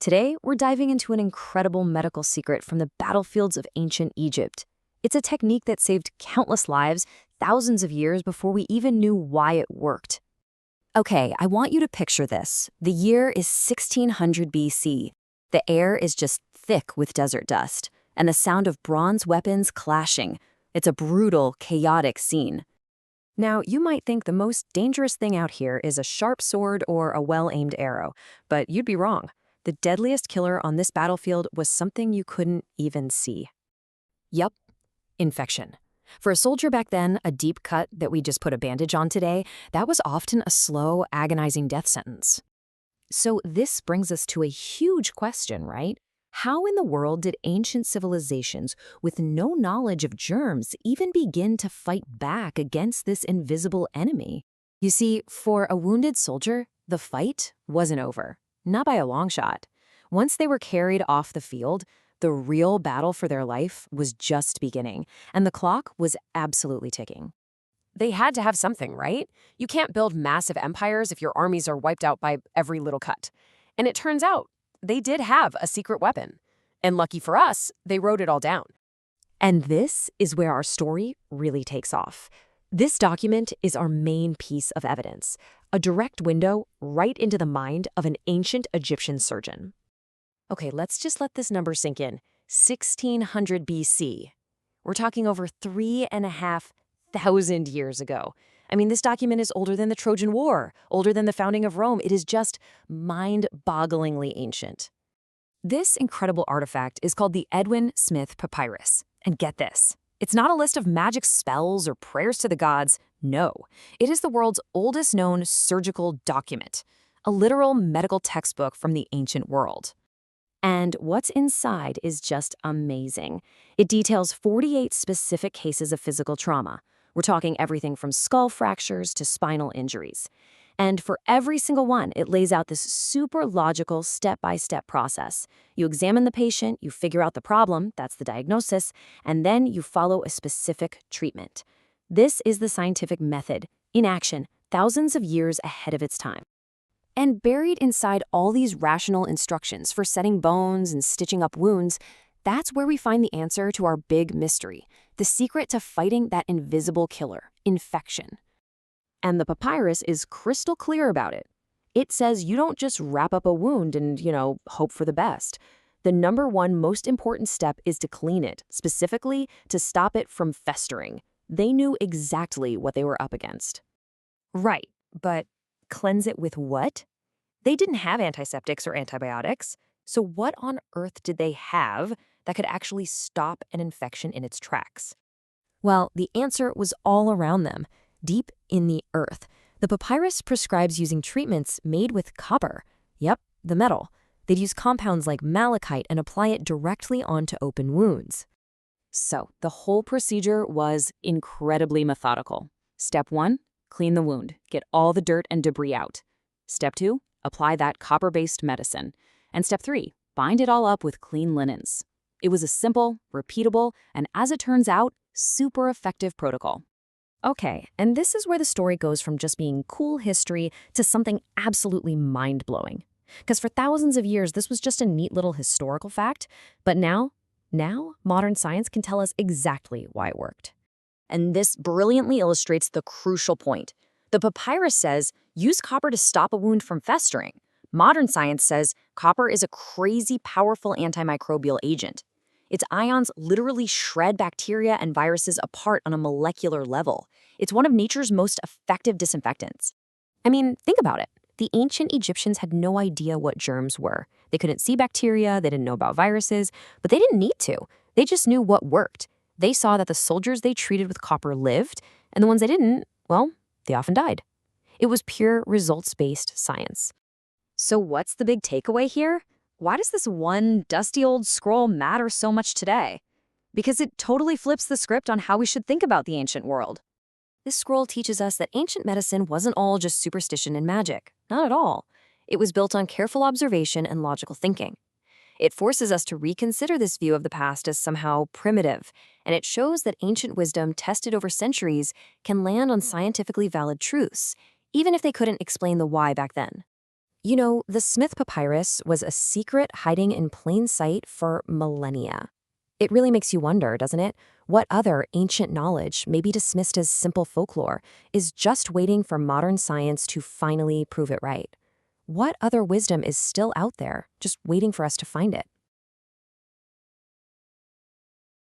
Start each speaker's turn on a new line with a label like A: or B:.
A: Today, we're diving into an incredible medical secret from the battlefields of ancient Egypt. It's a technique that saved countless lives thousands of years before we even knew why it worked. Okay, I want you to picture this. The year is 1600 BC. The air is just thick with desert dust, and the sound of bronze weapons clashing. It's a brutal, chaotic scene. Now, you might think the most dangerous thing out here is a sharp sword or a well-aimed arrow, but you'd be wrong. The deadliest killer on this battlefield was something you couldn't even see. Yup, infection. For a soldier back then, a deep cut that we just put a bandage on today, that was often a slow, agonizing death sentence. So this brings us to a huge question, right? How in the world did ancient civilizations with no knowledge of germs even begin to fight back against this invisible enemy? You see, for a wounded soldier, the fight wasn't over. Not by a long shot. Once they were carried off the field, the real battle for their life was just beginning, and the clock was absolutely ticking. They had to have something, right? You can't build massive empires if your armies are wiped out by every little cut. And it turns out, they did have a secret weapon. And lucky for us, they wrote it all down. And this is where our story really takes off. This document is our main piece of evidence, a direct window right into the mind of an ancient Egyptian surgeon. Okay, let's just let this number sink in. 1600 BC. We're talking over 3,500 years ago. I mean, this document is older than the Trojan War, older than the founding of Rome. It is just mind-bogglingly ancient. This incredible artifact is called the Edwin Smith Papyrus. And get this, it's not a list of magic spells or prayers to the gods. No, it is the world's oldest known surgical document, a literal medical textbook from the ancient world. And what's inside is just amazing. It details 48 specific cases of physical trauma. We're talking everything from skull fractures to spinal injuries. And for every single one, it lays out this super logical step-by-step process. You examine the patient, you figure out the problem, that's the diagnosis, and then you follow a specific treatment. This is the scientific method, in action, thousands of years ahead of its time. And buried inside all these rational instructions for setting bones and stitching up wounds, that's where we find the answer to our big mystery, the secret to fighting that invisible killer, infection. And the papyrus is crystal clear about it. It says you don't just wrap up a wound and, hope for the best. The number one most important step is to clean it, specifically to stop it from festering. They knew exactly what they were up against. Right, but cleanse it with what? They didn't have antiseptics or antibiotics, so what on earth did they have that could actually stop an infection in its tracks? Well, the answer was all around them, deep in the earth. The papyrus prescribes using treatments made with copper. Yep, the metal. They'd use compounds like malachite and apply it directly onto open wounds. So, the whole procedure was incredibly methodical. Step 1, clean the wound. Get all the dirt and debris out. Step 2, apply that copper-based medicine. And step 3, bind it all up with clean linens. It was a simple, repeatable, and as it turns out, super effective protocol. Okay, and this is where the story goes from just being cool history to something absolutely mind-blowing. Because for thousands of years, this was just a neat little historical fact, but now, modern science can tell us exactly why it worked. And this brilliantly illustrates the crucial point. The papyrus says, use copper to stop a wound from festering. Modern science says copper is a crazy powerful antimicrobial agent. Its ions literally shred bacteria and viruses apart on a molecular level. It's one of nature's most effective disinfectants. I mean, think about it. The ancient Egyptians had no idea what germs were. They couldn't see bacteria, they didn't know about viruses, but they didn't need to. They just knew what worked. They saw that the soldiers they treated with copper lived, and the ones they didn't, well, they often died. It was pure results-based science. So what's the big takeaway here? Why does this one dusty old scroll matter so much today? Because it totally flips the script on how we should think about the ancient world. This scroll teaches us that ancient medicine wasn't all just superstition and magic. Not at all. It was built on careful observation and logical thinking. It forces us to reconsider this view of the past as somehow primitive, and it shows that ancient wisdom tested over centuries can land on scientifically valid truths, even if they couldn't explain the why back then. You know, the Smith Papyrus was a secret hiding in plain sight for millennia. It really makes you wonder, doesn't it? What other ancient knowledge, maybe dismissed as simple folklore, is just waiting for modern science to finally prove it right? What other wisdom is still out there, just waiting for us to find it?